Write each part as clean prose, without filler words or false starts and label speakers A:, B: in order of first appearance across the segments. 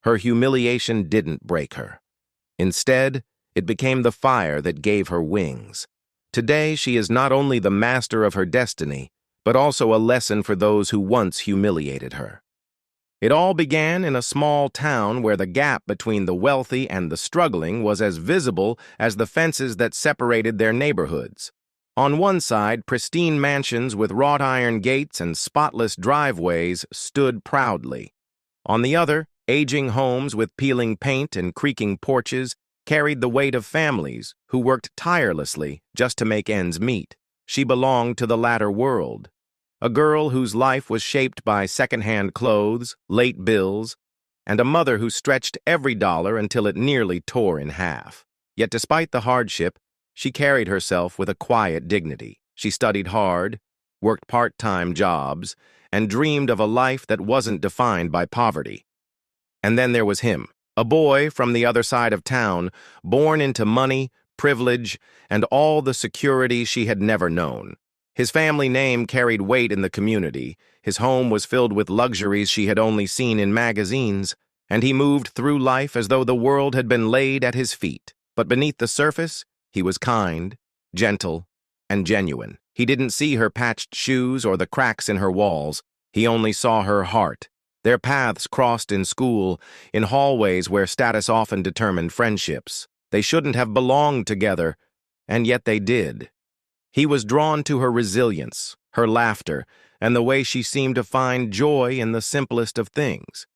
A: Her humiliation didn't break her. Instead, it became the fire that gave her wings. Today, she is not only the master of her destiny, but also a lesson for those who once humiliated her. It all began in a small town where the gap between the wealthy and the struggling was as visible as the fences that separated their neighborhoods. On one side, pristine mansions with wrought iron gates and spotless driveways stood proudly. On the other, aging homes with peeling paint and creaking porches carried the weight of families who worked tirelessly just to make ends meet. She belonged to the latter world. A girl whose life was shaped by second-hand clothes, late bills, and a mother who stretched every dollar until it nearly tore in half. Yet despite the hardship, she carried herself with a quiet dignity. She studied hard, worked part-time jobs, and dreamed of a life that wasn't defined by poverty. And then there was him, a boy from the other side of town, born into money, privilege, and all the security she had never known. His family name carried weight in the community, his home was filled with luxuries she had only seen in magazines, and he moved through life as though the world had been laid at his feet. But beneath the surface, he was kind, gentle, and genuine. He didn't see her patched shoes or the cracks in her walls. He only saw her heart. Their paths crossed in school, in hallways where status often determined friendships. They shouldn't have belonged together, and yet they did. He was drawn to her resilience, her laughter, and the way she seemed to find joy in the simplest of things.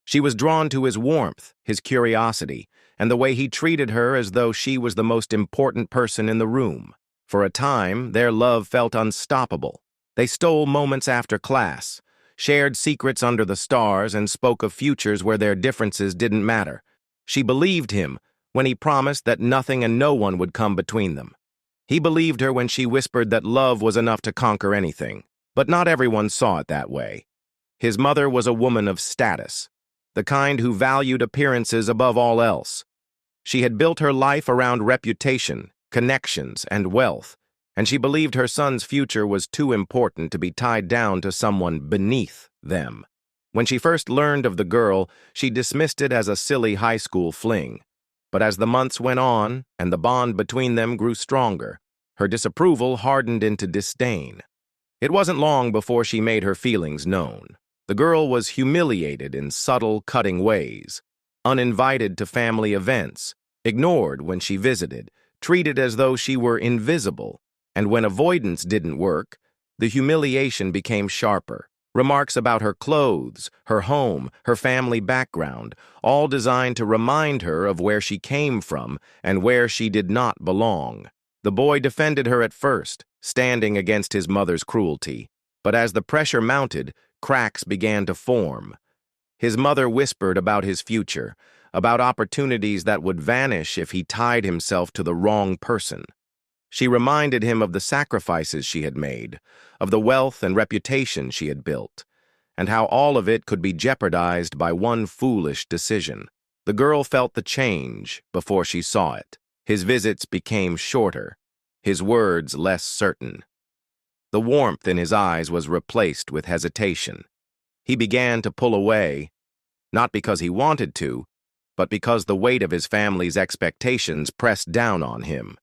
A: She was drawn to his warmth, his curiosity, and the way he treated her as though she was the most important person in the room. For a time, their love felt unstoppable. They stole moments after class, shared secrets under the stars, and spoke of futures where their differences didn't matter. She believed him when he promised that nothing and no one would come between them. He believed her when she whispered that love was enough to conquer anything. But not everyone saw it that way. His mother was a woman of status, the kind who valued appearances above all else. She had built her life around reputation, connections, and wealth, and she believed her son's future was too important to be tied down to someone beneath them. When she first learned of the girl, she dismissed it as a silly high school fling. But as the months went on and the bond between them grew stronger, her disapproval hardened into disdain. It wasn't long before she made her feelings known. The girl was humiliated in subtle, cutting ways, uninvited to family events, ignored when she visited, treated as though she were invisible, and when avoidance didn't work, the humiliation became sharper. Remarks about her clothes, her home, her family background, all designed to remind her of where she came from and where she did not belong. The boy defended her at first, standing against his mother's cruelty. But as the pressure mounted, cracks began to form. His mother whispered about his future, about opportunities that would vanish if he tied himself to the wrong person. She reminded him of the sacrifices she had made, of the wealth and reputation she had built, and how all of it could be jeopardized by one foolish decision. The girl felt the change before she saw it. His visits became shorter, his words less certain. The warmth in his eyes was replaced with hesitation. He began to pull away, not because he wanted to, but because the weight of his family's expectations pressed down on him.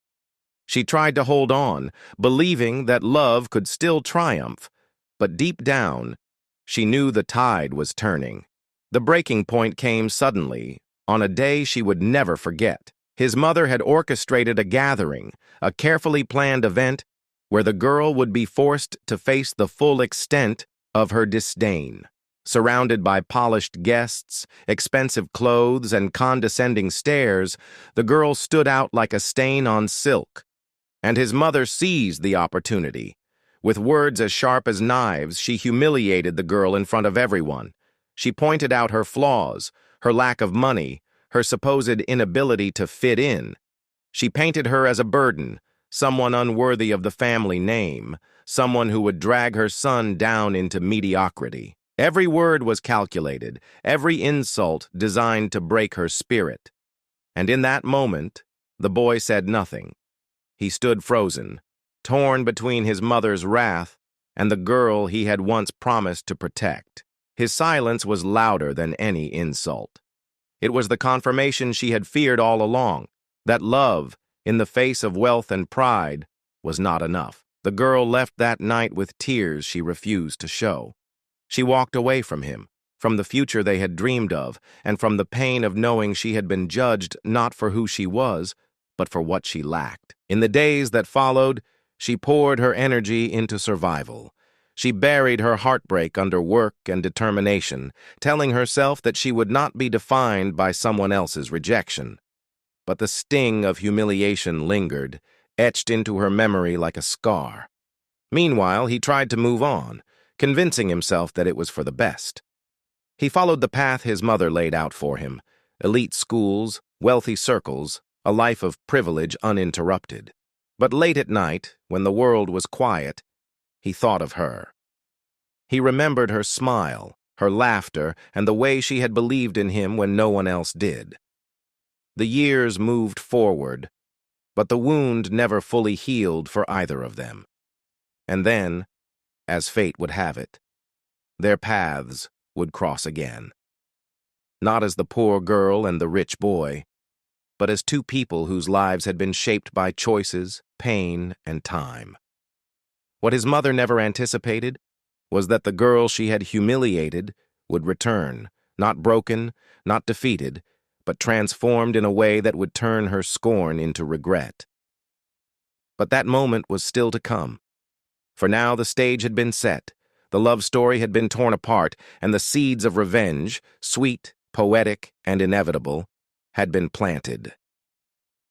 A: She tried to hold on, believing that love could still triumph, but deep down, she knew the tide was turning. The breaking point came suddenly, on a day she would never forget. His mother had orchestrated a gathering, a carefully planned event where the girl would be forced to face the full extent of her disdain. Surrounded by polished guests, expensive clothes, and condescending stares, the girl stood out like a stain on silk. And his mother seized the opportunity. With words as sharp as knives, she humiliated the girl in front of everyone. She pointed out her flaws, her lack of money, her supposed inability to fit in. She painted her as a burden, someone unworthy of the family name, someone who would drag her son down into mediocrity. Every word was calculated, every insult designed to break her spirit. And in that moment, the boy said nothing. He stood frozen, torn between his mother's wrath and the girl he had once promised to protect. His silence was louder than any insult. It was the confirmation she had feared all along, that love, in the face of wealth and pride, was not enough. The girl left that night with tears she refused to show. She walked away from him, from the future they had dreamed of, and from the pain of knowing she had been judged not for who she was, but for what she lacked. In the days that followed, she poured her energy into survival. She buried her heartbreak under work and determination, telling herself that she would not be defined by someone else's rejection. But the sting of humiliation lingered, etched into her memory like a scar. Meanwhile, he tried to move on, convincing himself that it was for the best. He followed the path his mother laid out for him: elite schools, wealthy circles, a life of privilege uninterrupted. But late at night, when the world was quiet, he thought of her. He remembered her smile, her laughter, and the way she had believed in him when no one else did. The years moved forward, but the wound never fully healed for either of them. And then, as fate would have it, their paths would cross again. Not as the poor girl and the rich boy, but as two people whose lives had been shaped by choices, pain, and time. What his mother never anticipated was that the girl she had humiliated would return, not broken, not defeated, but transformed in a way that would turn her scorn into regret. But that moment was still to come. For now the stage had been set, the love story had been torn apart, and the seeds of revenge, sweet, poetic, and inevitable, had been planted.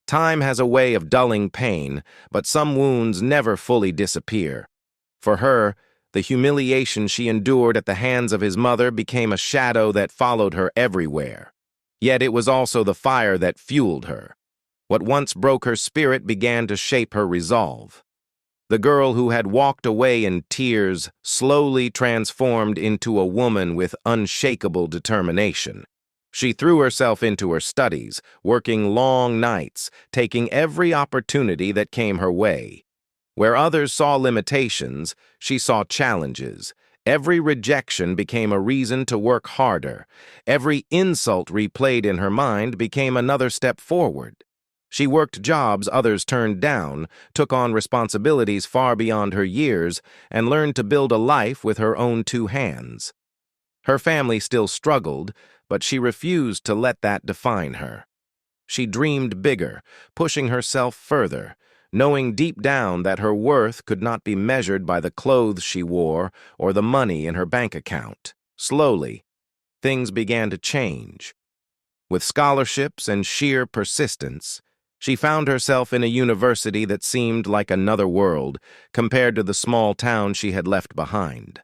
A: Time has a way of dulling pain, but some wounds never fully disappear. For her, the humiliation she endured at the hands of his mother became a shadow that followed her everywhere. Yet it was also the fire that fueled her. What once broke her spirit began to shape her resolve. The girl who had walked away in tears slowly transformed into a woman with unshakable determination. She threw herself into her studies, working long nights, taking every opportunity that came her way. Where others saw limitations, she saw challenges. Every rejection became a reason to work harder. Every insult replayed in her mind became another step forward. She worked jobs others turned down, took on responsibilities far beyond her years, and learned to build a life with her own two hands. Her family still struggled, but she refused to let that define her. She dreamed bigger, pushing herself further, knowing deep down that her worth could not be measured by the clothes she wore or the money in her bank account. Slowly, things began to change. With scholarships and sheer persistence, she found herself in a university that seemed like another world compared to the small town she had left behind.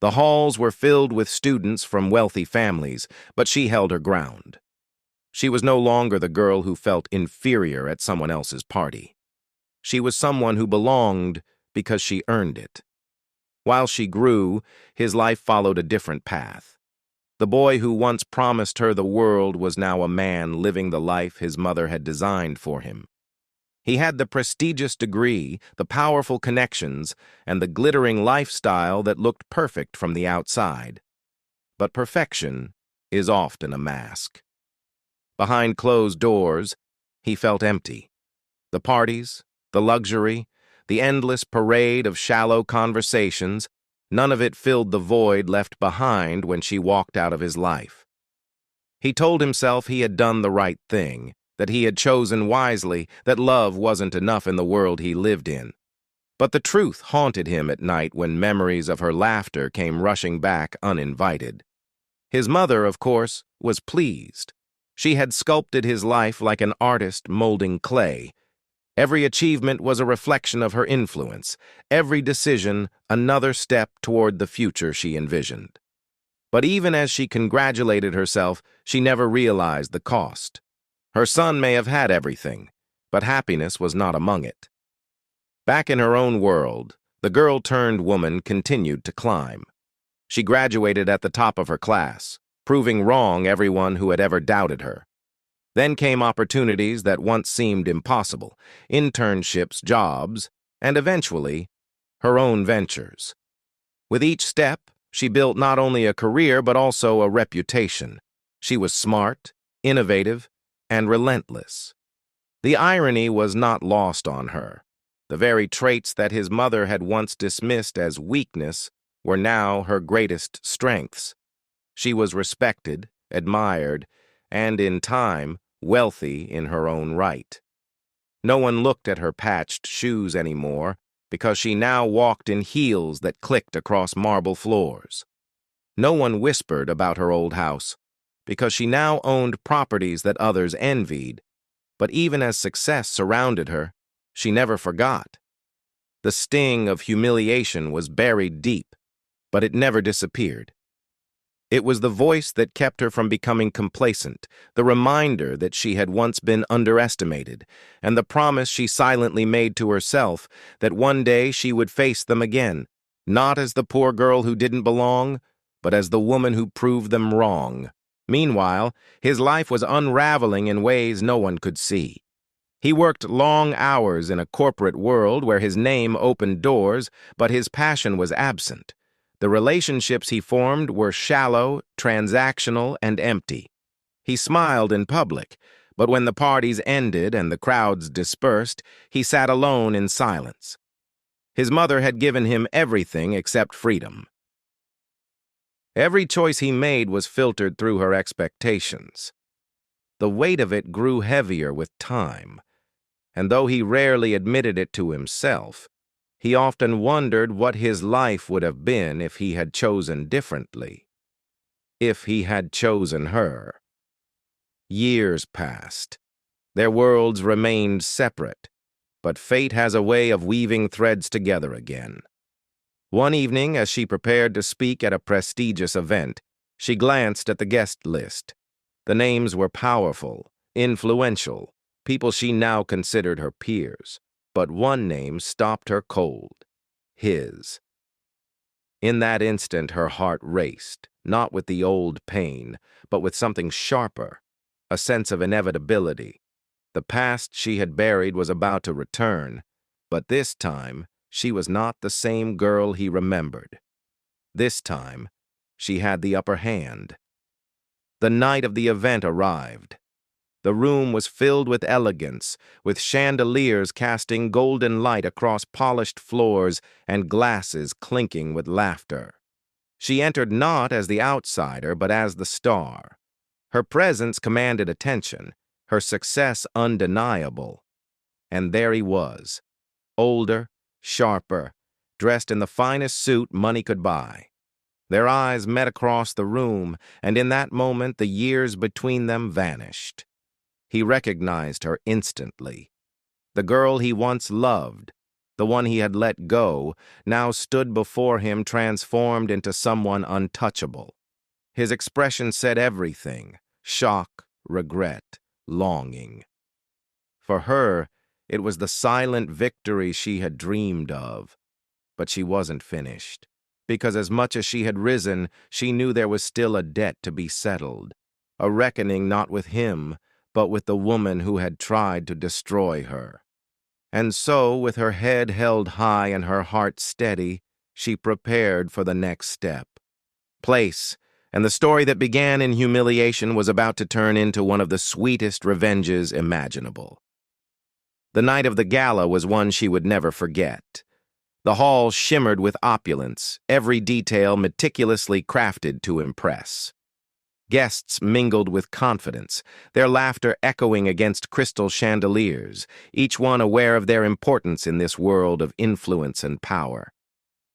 A: The halls were filled with students from wealthy families, but she held her ground. She was no longer the girl who felt inferior at someone else's party. She was someone who belonged because she earned it. While she grew, his life followed a different path. The boy who once promised her the world was now a man living the life his mother had designed for him. He had the prestigious degree, the powerful connections, and the glittering lifestyle that looked perfect from the outside. But perfection is often a mask. Behind closed doors, he felt empty. The parties, the luxury, the endless parade of shallow conversations, none of it filled the void left behind when she walked out of his life. He told himself he had done the right thing, that he had chosen wisely, that love wasn't enough in the world he lived in. But the truth haunted him at night when memories of her laughter came rushing back uninvited. His mother, of course, was pleased. She had sculpted his life like an artist molding clay. Every achievement was a reflection of her influence, every decision another step toward the future she envisioned. But even as she congratulated herself, she never realized the cost. Her son may have had everything, but happiness was not among it. Back in her own world, the girl-turned-woman continued to climb. She graduated at the top of her class, proving wrong everyone who had ever doubted her. Then came opportunities that once seemed impossible, internships, jobs, and eventually, her own ventures. With each step, she built not only a career but also a reputation. She was smart, innovative, and relentless. The irony was not lost on her. The very traits that his mother had once dismissed as weakness were now her greatest strengths. She was respected, admired, and, in time, wealthy in her own right. No one looked at her patched shoes anymore because she now walked in heels that clicked across marble floors. No one whispered about her old house because she now owned properties that others envied. But even as success surrounded her, she never forgot. The sting of humiliation was buried deep, but it never disappeared. It was the voice that kept her from becoming complacent, the reminder that she had once been underestimated, and the promise she silently made to herself that one day she would face them again, not as the poor girl who didn't belong, but as the woman who proved them wrong. Meanwhile, his life was unraveling in ways no one could see. He worked long hours in a corporate world where his name opened doors, but his passion was absent. The relationships he formed were shallow, transactional, and empty. He smiled in public, but when the parties ended and the crowds dispersed, he sat alone in silence. His mother had given him everything except freedom. Every choice he made was filtered through her expectations. The weight of it grew heavier with time, and though he rarely admitted it to himself, he often wondered what his life would have been if he had chosen differently. If he had chosen her. Years passed. Their worlds remained separate, but fate has a way of weaving threads together again. One evening, as she prepared to speak at a prestigious event, she glanced at the guest list. The names were powerful, influential, people she now considered her peers. But one name stopped her cold. His. In that instant, her heart raced, not with the old pain, but with something sharper, a sense of inevitability. The past she had buried was about to return, but this time, she was not the same girl he remembered. This time, she had the upper hand. The night of the event arrived. The room was filled with elegance, with chandeliers casting golden light across polished floors and glasses clinking with laughter. She entered not as the outsider, but as the star. Her presence commanded attention, her success undeniable. And there he was, older, sharper, dressed in the finest suit money could buy. Their eyes met across the room, and in that moment the years between them vanished. He recognized her instantly. The girl he once loved, the one he had let go, now stood before him transformed into someone untouchable. His expression said everything: shock, regret, longing. For her, it was the silent victory she had dreamed of. But she wasn't finished, because as much as she had risen, she knew there was still a debt to be settled, a reckoning not with him, but with the woman who had tried to destroy her. And so, with her head held high and her heart steady, she prepared for the next step. Place, and the story that began in humiliation was about to turn into one of the sweetest revenges imaginable. The night of the gala was one she would never forget. The hall shimmered with opulence, every detail meticulously crafted to impress. Guests mingled with confidence, their laughter echoing against crystal chandeliers, each one aware of their importance in this world of influence and power.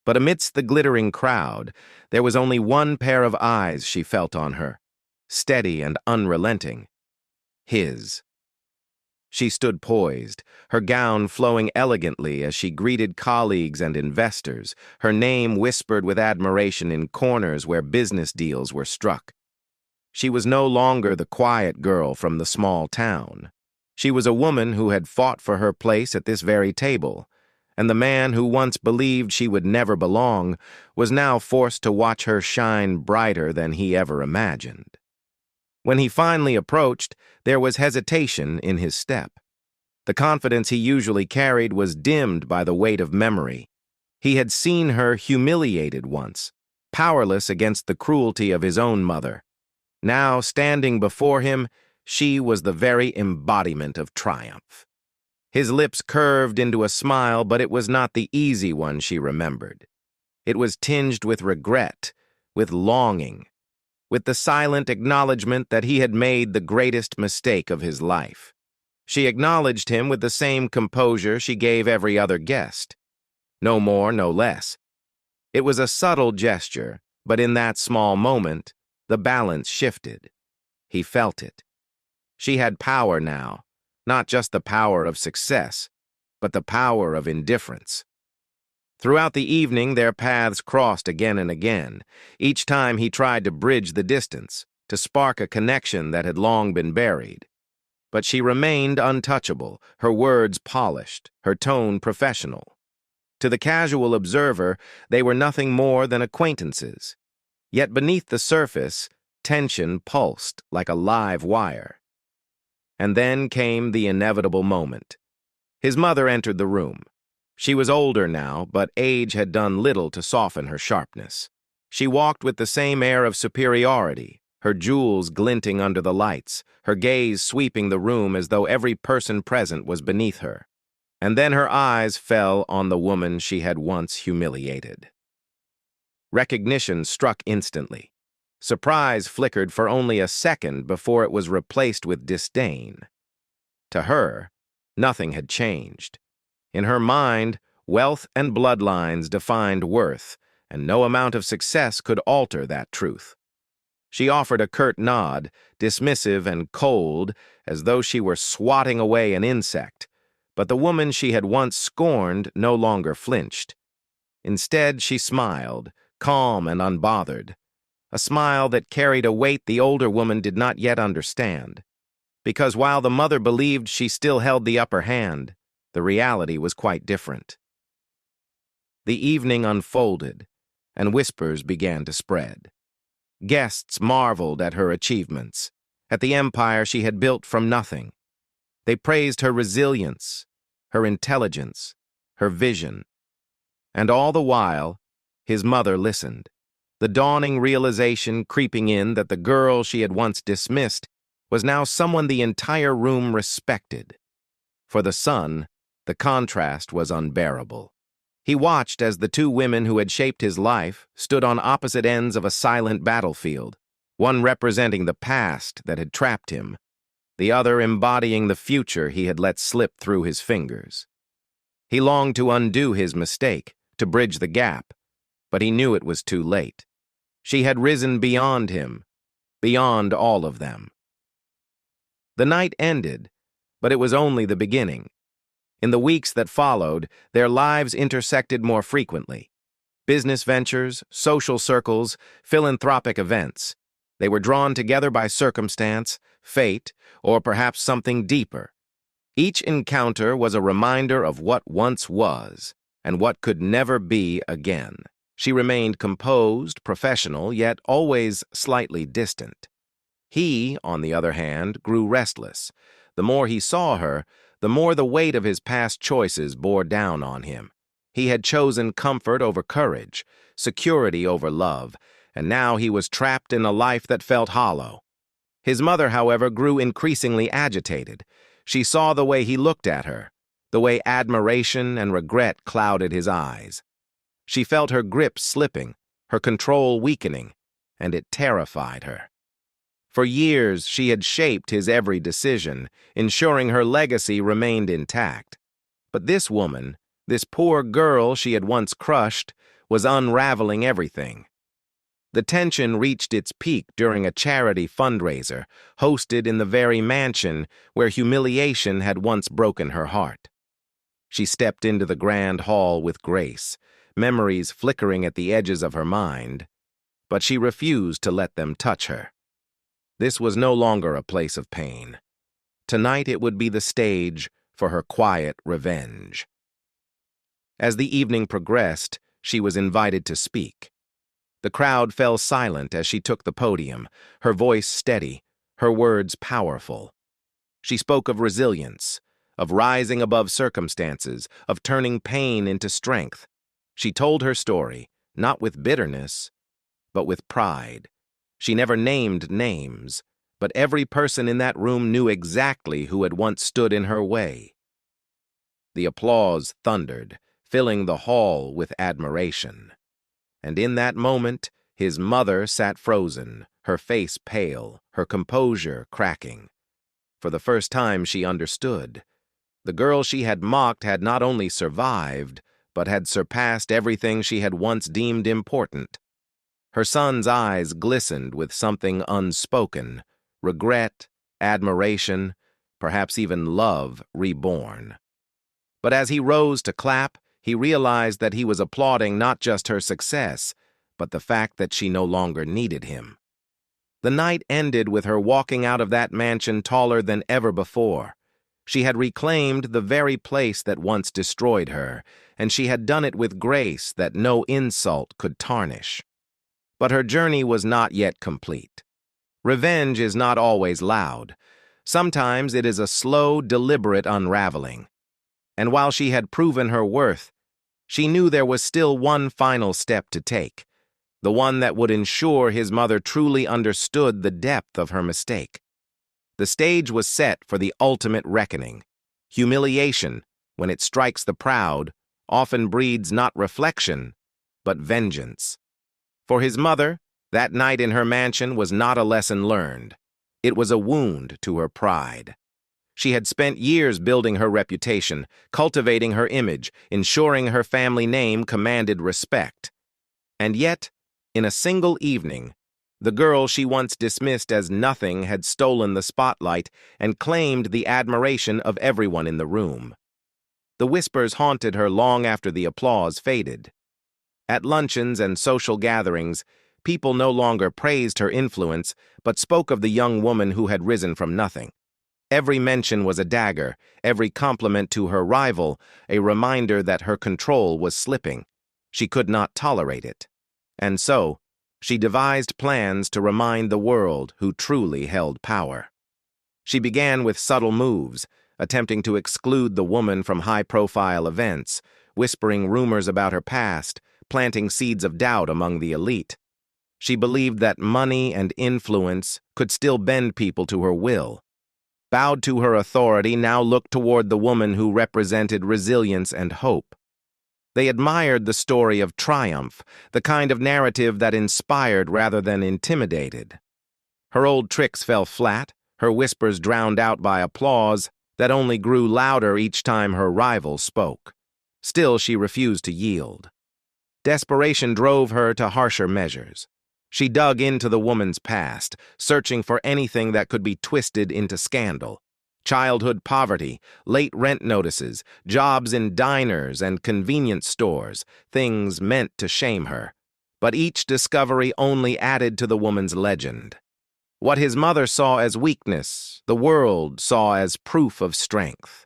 A: But amidst the glittering crowd, there was only one pair of eyes she felt on her, steady and unrelenting. His. She stood poised, her gown flowing elegantly as she greeted colleagues and investors, her name whispered with admiration in corners where business deals were struck. She was no longer the quiet girl from the small town. She was a woman who had fought for her place at this very table, and the man who once believed she would never belong was now forced to watch her shine brighter than he ever imagined. When he finally approached, there was hesitation in his step. The confidence he usually carried was dimmed by the weight of memory. He had seen her humiliated once, powerless against the cruelty of his own mother. Now, standing before him, She was the very embodiment of triumph. His lips curved into a smile, but it was not the easy one she remembered. It was tinged with regret, with longing, with the silent acknowledgement that he had made the greatest mistake of his life. She acknowledged him with the same composure she gave every other guest. No more, no less. It was a subtle gesture, but in that small moment, the balance shifted. He felt it. She had power now, not just the power of success, but the power of indifference. Throughout the evening, their paths crossed again and again. Each time he tried to bridge the distance, to spark a connection that had long been buried. But she remained untouchable, her words polished, her tone professional. To the casual observer, they were nothing more than acquaintances. Yet beneath the surface, tension pulsed like a live wire. And then came the inevitable moment. His mother entered the room. She was older now, but age had done little to soften her sharpness. She walked with the same air of superiority, her jewels glinting under the lights, her gaze sweeping the room as though every person present was beneath her. And then her eyes fell on the woman she had once humiliated. Recognition struck instantly. Surprise flickered for only a second before it was replaced with disdain. To her, nothing had changed. In her mind, wealth and bloodlines defined worth, and no amount of success could alter that truth. She offered a curt nod, dismissive and cold, as though she were swatting away an insect, but the woman she had once scorned no longer flinched. Instead, she smiled, calm and unbothered, a smile that carried a weight the older woman did not yet understand. Because while the mother believed she still held the upper hand, the reality was quite different. The evening unfolded, and whispers began to spread. Guests marveled at her achievements, at the empire she had built from nothing. They praised her resilience, her intelligence, her vision. And all the while, his mother listened, the dawning realization creeping in that the girl she had once dismissed was now someone the entire room respected. For the son, the contrast was unbearable. He watched as the two women who had shaped his life stood on opposite ends of a silent battlefield, one representing the past that had trapped him, the other embodying the future he had let slip through his fingers. He longed to undo his mistake, to bridge the gap, but he knew it was too late. She had risen beyond him, beyond all of them. The night ended, but it was only the beginning. In the weeks that followed, their lives intersected more frequently. Business ventures, social circles, philanthropic events. They were drawn together by circumstance, fate, or perhaps something deeper. Each encounter was a reminder of what once was and what could never be again. She remained composed, professional, yet always slightly distant. He, on the other hand, grew restless. The more he saw her, the more the weight of his past choices bore down on him. He had chosen comfort over courage, security over love, and now he was trapped in a life that felt hollow. His mother, however, grew increasingly agitated. She saw the way he looked at her, the way admiration and regret clouded his eyes. She felt her grip slipping, her control weakening, and it terrified her. For years, she had shaped his every decision, ensuring her legacy remained intact. But this woman, this poor girl she had once crushed, was unraveling everything. The tension reached its peak during a charity fundraiser, hosted in the very mansion where Humiliation had once broken her heart. She stepped into the grand hall with grace, memories flickering at the edges of her mind, but she refused to let them touch her. This was no longer a place of pain. Tonight it would be the stage for her quiet revenge. As the evening progressed, she was invited to speak. The crowd fell silent as she took the podium, her voice steady, her words powerful. She spoke of resilience, of rising above circumstances, of turning pain into strength. She told her story, not with bitterness, but with pride. She never named names, but every person in that room knew exactly who had once stood in her way. The applause thundered, filling the hall with admiration. And in that moment, his mother sat frozen, her face pale, her composure cracking. For the first time she understood. The girl she had mocked had not only survived, but had surpassed everything she had once deemed important. Her son's eyes glistened with something unspoken, regret, admiration, perhaps even love reborn. But as he rose to clap, he realized that he was applauding not just her success, but the fact that she no longer needed him. The night ended with her walking out of that mansion taller than ever before. She had reclaimed the very place that once destroyed her, and she had done it with grace that no insult could tarnish. But her journey was not yet complete. Revenge is not always loud. Sometimes it is a slow, deliberate unraveling. And while she had proven her worth, she knew there was still one final step to take, the one that would ensure his mother truly understood the depth of her mistake. The stage was set for the ultimate reckoning. Humiliation, when it strikes the proud, often breeds not reflection, but vengeance. For his mother, that night in her mansion was not a lesson learned. It was a wound to her pride. She had spent years building her reputation, cultivating her image, ensuring her family name commanded respect. And yet, in a single evening, the girl she once dismissed as nothing had stolen the spotlight and claimed the admiration of everyone in the room. The whispers haunted her long after the applause faded. At luncheons and social gatherings, people no longer praised her influence, but spoke of the young woman who had risen from nothing. Every mention was a dagger, every compliment to her rival a reminder that her control was slipping. She could not tolerate it. And so, she devised plans to remind the world who truly held power. She began with subtle moves, attempting to exclude the woman from high-profile events, whispering rumors about her past, planting seeds of doubt among the elite. She believed that money and influence could still bend people to her will. Bowed to her authority, now looked toward the woman who represented resilience and hope. They admired the story of triumph, the kind of narrative that inspired rather than intimidated. Her old tricks fell flat, her whispers drowned out by applause that only grew louder each time her rival spoke. Still, she refused to yield. Desperation drove her to harsher measures. She dug into the woman's past, searching for anything that could be twisted into scandal. Childhood poverty, late rent notices, jobs in diners and convenience stores, things meant to shame her. But each discovery only added to the woman's legend. What his mother saw as weakness, the world saw as proof of strength.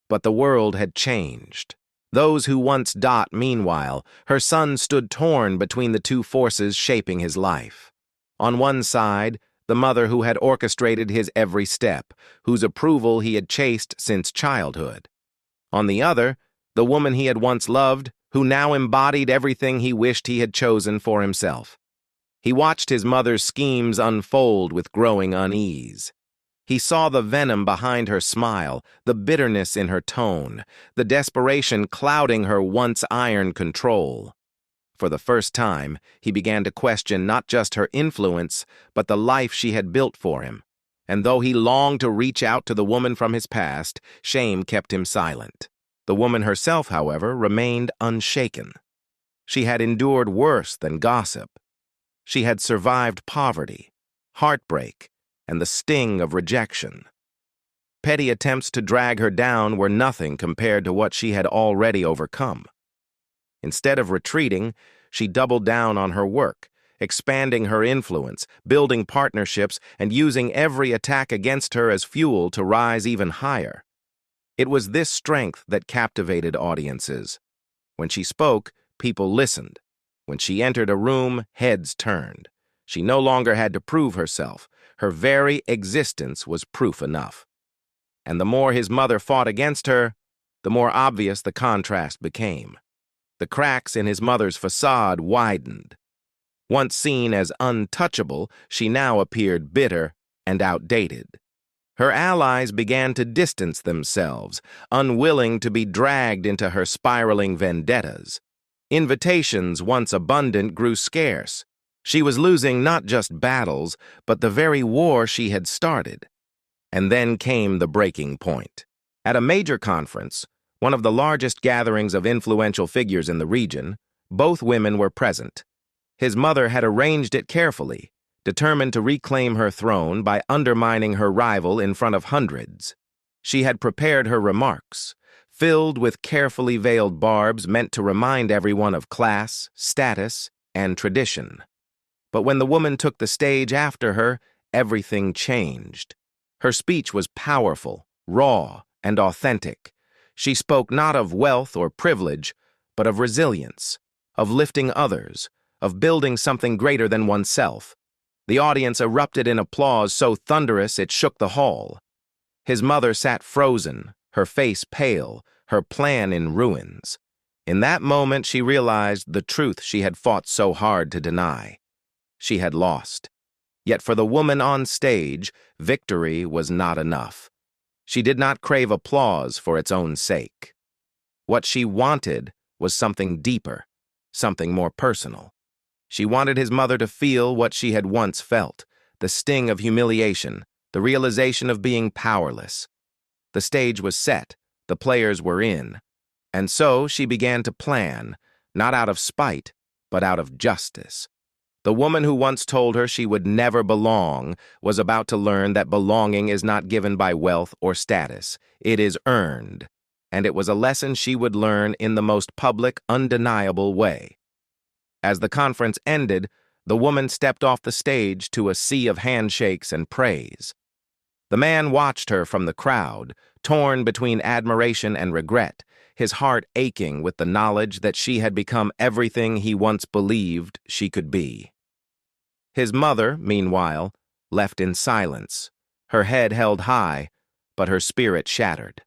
A: But the world had changed. Those who once meanwhile, her son stood torn between the two forces shaping his life. On one side, the mother who had orchestrated his every step, whose approval he had chased since childhood. On the other, the woman he had once loved, who now embodied everything he wished he had chosen for himself. He watched his mother's schemes unfold with growing unease. He saw the venom behind her smile, the bitterness in her tone, the desperation clouding her once iron control. For the first time, he began to question not just her influence, but the life she had built for him. And though he longed to reach out to the woman from his past, shame kept him silent. The woman herself, however, remained unshaken. She had endured worse than gossip. She had survived poverty, heartbreak, and the sting of rejection. Petty attempts to drag her down were nothing compared to what she had already overcome. Instead of retreating, she doubled down on her work, expanding her influence, building partnerships, and using every attack against her as fuel to rise even higher. It was this strength that captivated audiences. When she spoke, people listened. When she entered a room, heads turned. She no longer had to prove herself. Her very existence was proof enough. And the more his mother fought against her, the more obvious the contrast became. The cracks in his mother's facade widened. Once seen as untouchable, she now appeared bitter and outdated. Her allies began to distance themselves, unwilling to be dragged into her spiraling vendettas. Invitations, once abundant, grew scarce. She was losing not just battles, but the very war she had started. And then came the breaking point. At a major conference, one of the largest gatherings of influential figures in the region, both women were present. His mother had arranged it carefully, determined to reclaim her throne by undermining her rival in front of hundreds. She had prepared her remarks, filled with carefully veiled barbs meant to remind everyone of class, status, and tradition. But when the woman took the stage after her, everything changed. Her speech was powerful, raw, and authentic. She spoke not of wealth or privilege, but of resilience, of lifting others, of building something greater than oneself. The audience erupted in applause so thunderous it shook the hall. His mother sat frozen, her face pale, her plan in ruins. In that moment she realized the truth she had fought so hard to deny. She had lost. Yet for the woman on stage, victory was not enough. She did not crave applause for its own sake. What she wanted was something deeper, something more personal. She wanted his mother to feel what she had once felt, the sting of humiliation, the realization of being powerless. The stage was set, the players were in, and so she began to plan, not out of spite, but out of justice. The woman who once told her she would never belong was about to learn that belonging is not given by wealth or status. It is earned, and it was a lesson she would learn in the most public, undeniable way. As the conference ended, the woman stepped off the stage to a sea of handshakes and praise. The man watched her from the crowd, torn between admiration and regret, his heart aching with the knowledge that she had become everything he once believed she could be. His mother, meanwhile, left in silence, her head held high, but her spirit shattered.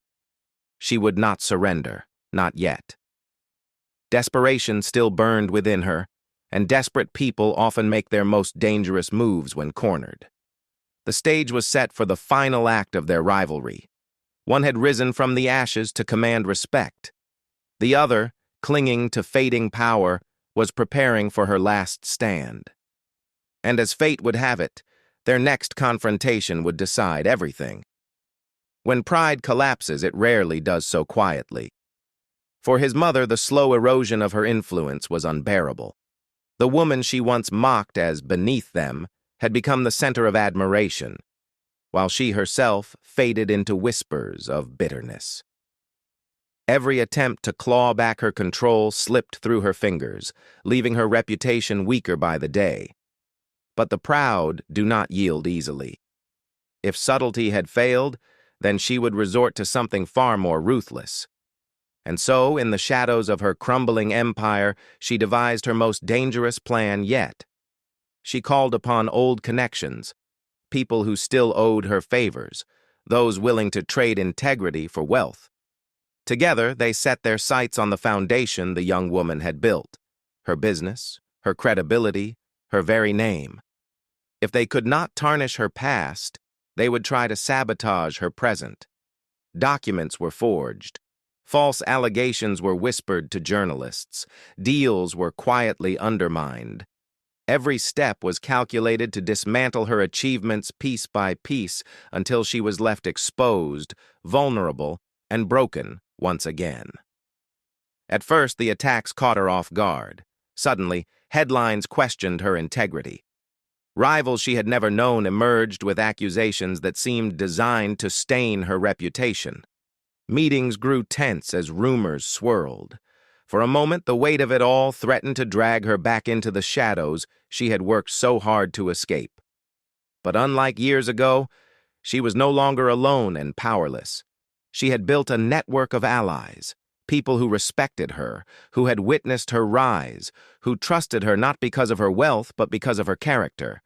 A: She would not surrender, not yet. Desperation still burned within her, and desperate people often make their most dangerous moves when cornered. The stage was set for the final act of their rivalry. One had risen from the ashes to command respect. The other, clinging to fading power, was preparing for her last stand. And as fate would have it, their next confrontation would decide everything. When pride collapses, it rarely does so quietly. For his mother, the slow erosion of her influence was unbearable. The woman she once mocked as beneath them had become the center of admiration, while she herself faded into whispers of bitterness. Every attempt to claw back her control slipped through her fingers, leaving her reputation weaker by the day. But the proud do not yield easily. If subtlety had failed, then she would resort to something far more ruthless. And so, in the shadows of her crumbling empire, she devised her most dangerous plan yet. She called upon old connections, people who still owed her favors, those willing to trade integrity for wealth. Together, they set their sights on the foundation the young woman had built, her business, her credibility, her very name. If they could not tarnish her past, they would try to sabotage her present. Documents were forged. False allegations were whispered to journalists. Deals were quietly undermined. Every step was calculated to dismantle her achievements piece by piece until she was left exposed, vulnerable, and broken once again. At first, the attacks caught her off guard. Suddenly, headlines questioned her integrity. Rivals she had never known emerged with accusations that seemed designed to stain her reputation. Meetings grew tense as rumors swirled. For a moment, the weight of it all threatened to drag her back into the shadows she had worked so hard to escape. But unlike years ago, she was no longer alone and powerless. She had built a network of allies, people who respected her, who had witnessed her rise, who trusted her not because of her wealth but because of her character.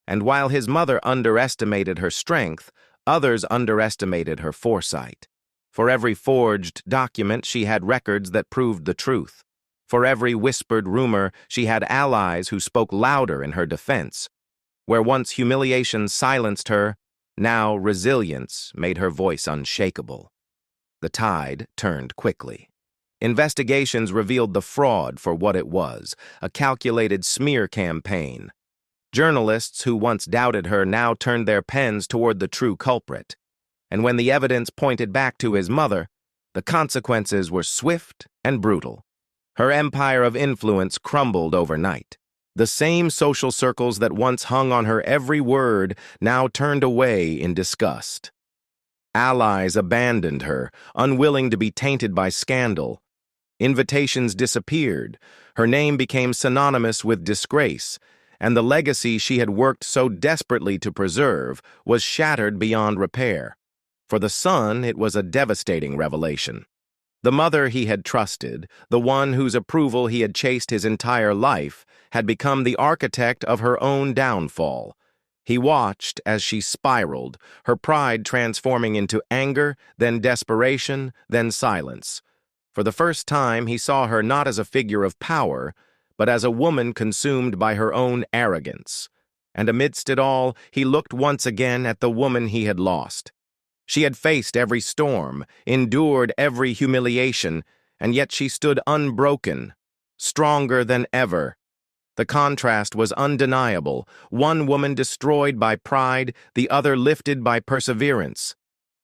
A: And while his mother underestimated her strength, others underestimated her foresight. For every forged document, she had records that proved the truth. For every whispered rumor, she had allies who spoke louder in her defense. Where once humiliation silenced her, Now resilience made her voice unshakable. The tide turned quickly. Investigations revealed the fraud for what it was, a calculated smear campaign. Journalists who once doubted her now turned their pens toward the true culprit. And when the evidence pointed back to his mother, the consequences were swift and brutal. Her empire of influence crumbled overnight. The same social circles that once hung on her every word now turned away in disgust. Allies abandoned her, unwilling to be tainted by scandal. Invitations disappeared, her name became synonymous with disgrace, and the legacy she had worked so desperately to preserve was shattered beyond repair. For the son, it was a devastating revelation. The mother he had trusted, the one whose approval he had chased his entire life, had become the architect of her own downfall. He watched as she spiraled, her pride transforming into anger, then desperation, then silence. For the first time, he saw her not as a figure of power, but as a woman consumed by her own arrogance. And amidst it all, he looked once again at the woman he had lost. She had faced every storm, endured every humiliation, and yet she stood unbroken, stronger than ever. The contrast was undeniable, one woman destroyed by pride, the other lifted by perseverance.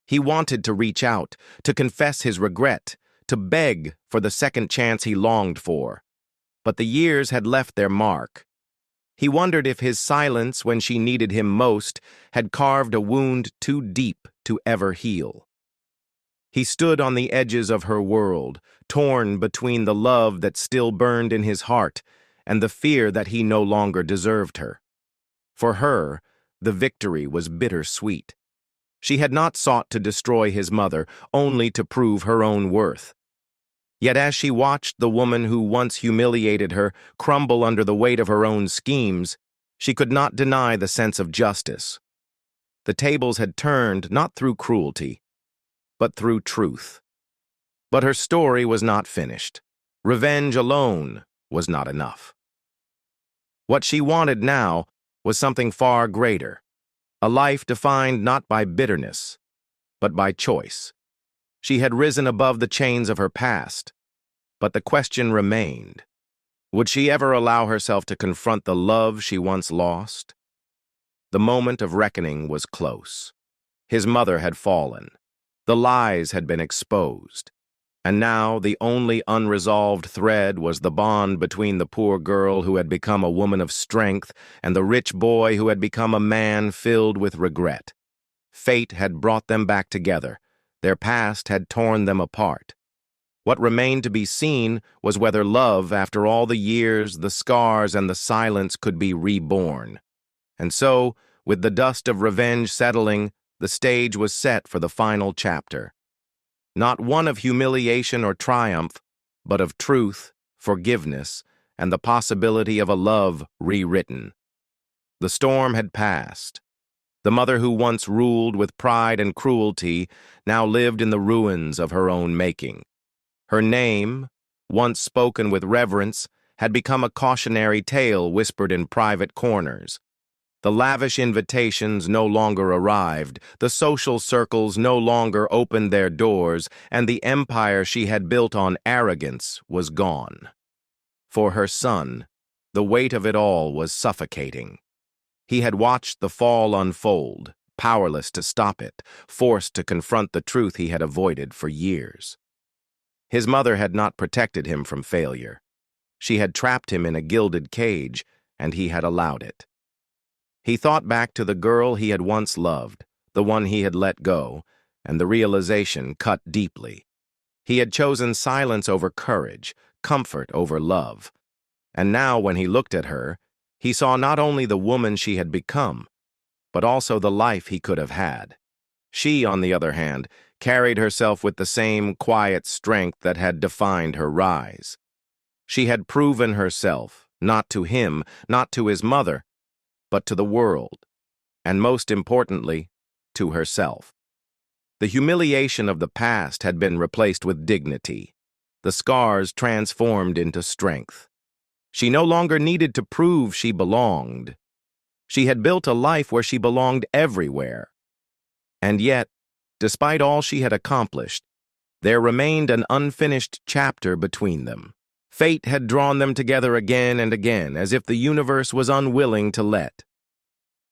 A: He wanted to reach out, to confess his regret, to beg for the second chance he longed for. But the years had left their mark. He wondered if his silence when she needed him most had carved a wound too deep to ever heal. He stood on the edges of her world, torn between the love that still burned in his heart and the fear that he no longer deserved her. For her, the victory was bittersweet. She had not sought to destroy his mother, only to prove her own worth. Yet as she watched the woman who once humiliated her crumble under the weight of her own schemes, she could not deny the sense of justice. The tables had turned not through cruelty, but through truth. But her story was not finished. Revenge alone was not enough. What she wanted now was something far greater, a life defined not by bitterness, but by choice. She had risen above the chains of her past, but the question remained. Would she ever allow herself to confront the love she once lost? The moment of reckoning was close. His mother had fallen. The lies had been exposed. And now the only unresolved thread was the bond between the poor girl who had become a woman of strength and the rich boy who had become a man filled with regret. Fate had brought them back together. Their past had torn them apart. What remained to be seen was whether love, after all the years, the scars, and the silence, could be reborn. And so, with the dust of revenge settling, the stage was set for the final chapter. Not one of humiliation or triumph, but of truth, forgiveness, and the possibility of a love rewritten. The storm had passed. The mother who once ruled with pride and cruelty now lived in the ruins of her own making. Her name, once spoken with reverence, had become a cautionary tale whispered in private corners. The lavish invitations no longer arrived, the social circles no longer opened their doors, and the empire she had built on arrogance was gone. For her son, the weight of it all was suffocating. He had watched the fall unfold, powerless to stop it, forced to confront the truth he had avoided for years. His mother had not protected him from failure. She had trapped him in a gilded cage, and he had allowed it. He thought back to the girl he had once loved, the one he had let go, and the realization cut deeply. He had chosen silence over courage, comfort over love. And now, when he looked at her, he saw not only the woman she had become, but also the life he could have had. She, on the other hand, carried herself with the same quiet strength that had defined her rise. She had proven herself, not to him, not to his mother, but to the world, and most importantly, to herself. The humiliation of the past had been replaced with dignity, the scars transformed into strength. She no longer needed to prove she belonged. She had built a life where she belonged everywhere, And yet, despite all she had accomplished, there remained an unfinished chapter between them. Fate had drawn them together again and again, as if the universe was unwilling to let.